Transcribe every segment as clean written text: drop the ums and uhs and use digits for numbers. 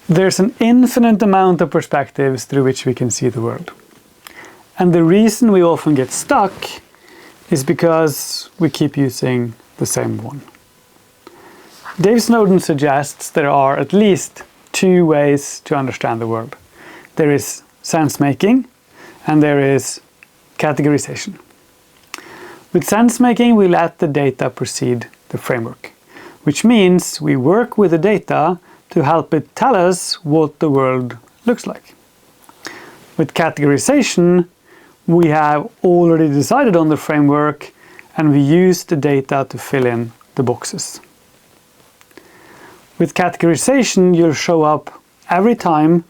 There's an infinite amount of perspectives through which we can see the world. And the reason we often get stuck is because we keep using the same one. Dave Snowden suggests there are at least two ways to understand the world. There is sense-making and there is categorization. With sense-making, we let the data precede the framework, which means we work with the data to help it tell us what the world looks like. With categorization, we have already decided on the framework and we use the data to fill in the boxes. With categorization, you'll show up every time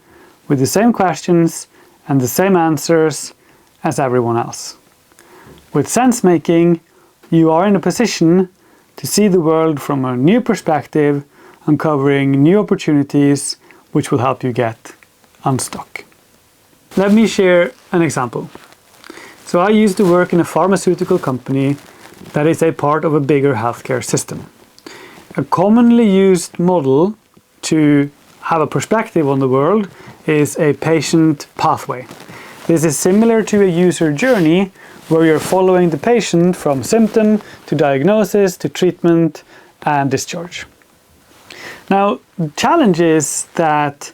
with the same questions and the same answers as everyone else. With sense-making, you are in a position to see the world from a new perspective, uncovering new opportunities which will help you get unstuck. Let me share an example. So I used to work in a pharmaceutical company that is a part of a bigger healthcare system. A commonly used model to have a perspective on the world is a patient pathway. This is similar to a user journey where you're following the patient from symptom to diagnosis to treatment and discharge. Now, the challenge is that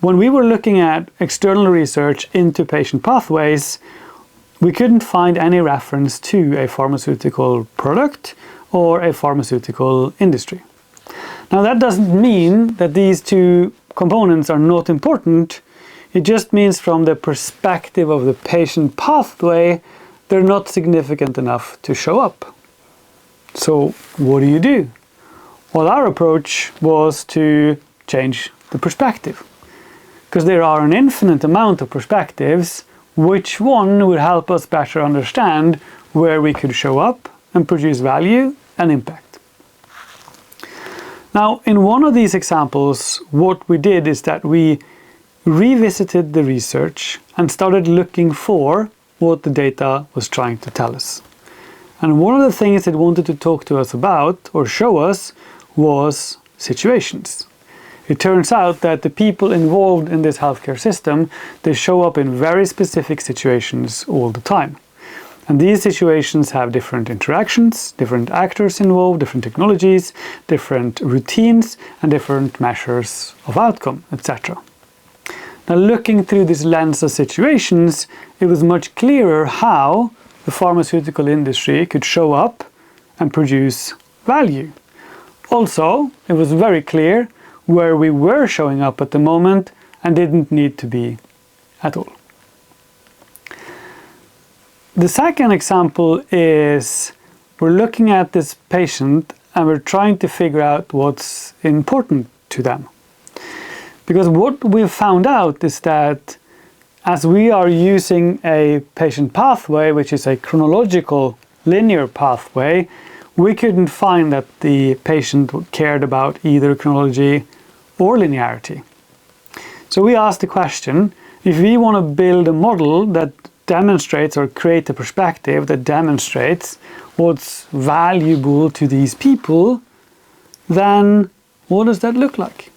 when we were looking at external research into patient pathways, we couldn't find any reference to a pharmaceutical product or a pharmaceutical industry. Now, that doesn't mean that these two components are not important. It just means from the perspective of the patient pathway, they're not significant enough to show up. So what do? Well, our approach was to change the perspective. Because there are an infinite amount of perspectives, which one would help us better understand where we could show up and produce value and impact. Now, in one of these examples, what we did is that we revisited the research and started looking for what the data was trying to tell us. And one of the things it wanted to talk to us about or show us was situations. It turns out that the people involved in this healthcare system, they show up in very specific situations all the time. And these situations have different interactions, different actors involved, different technologies, different routines, and different measures of outcome, etc. Now, looking through this lens of situations, it was much clearer how the pharmaceutical industry could show up and produce value. Also, it was very clear where we were showing up at the moment and didn't need to be at all. The second example is we're looking at this patient and we're trying to figure out what's important to them. Because what we've found out is that as we are using a patient pathway, which is a chronological linear pathway, we couldn't find that the patient cared about either chronology or linearity. So we asked the question, if we want to build a model that demonstrates or create a perspective that demonstrates what's valuable to these people, then what does that look like?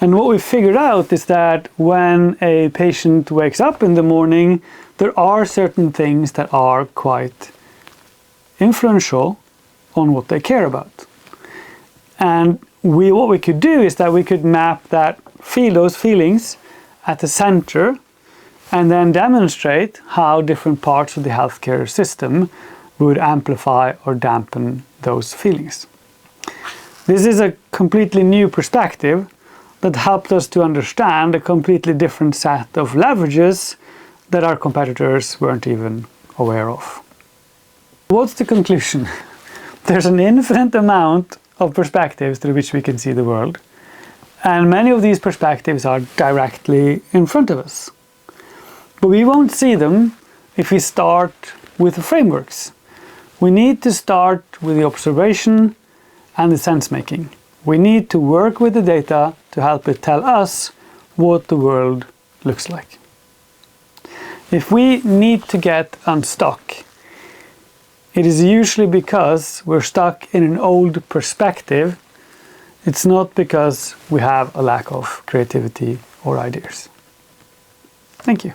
And what we figured out is that when a patient wakes up in the morning, there are certain things that are quite influential on what they care about. And what we could do is that we could map those feelings at the center and then demonstrate how different parts of the healthcare system would amplify or dampen those feelings. This is a completely new perspective that helped us to understand a completely different set of leverages that our competitors weren't even aware of. What's the conclusion? There's an infinite amount of perspectives through which we can see the world, and many of these perspectives are directly in front of us. But we won't see them if we start with the frameworks. We need to start with the observation and the sense-making. We need to work with the data to help it tell us what the world looks like. If we need to get unstuck, it is usually because we're stuck in an old perspective It's not because we have a lack of creativity or ideas. Thank you.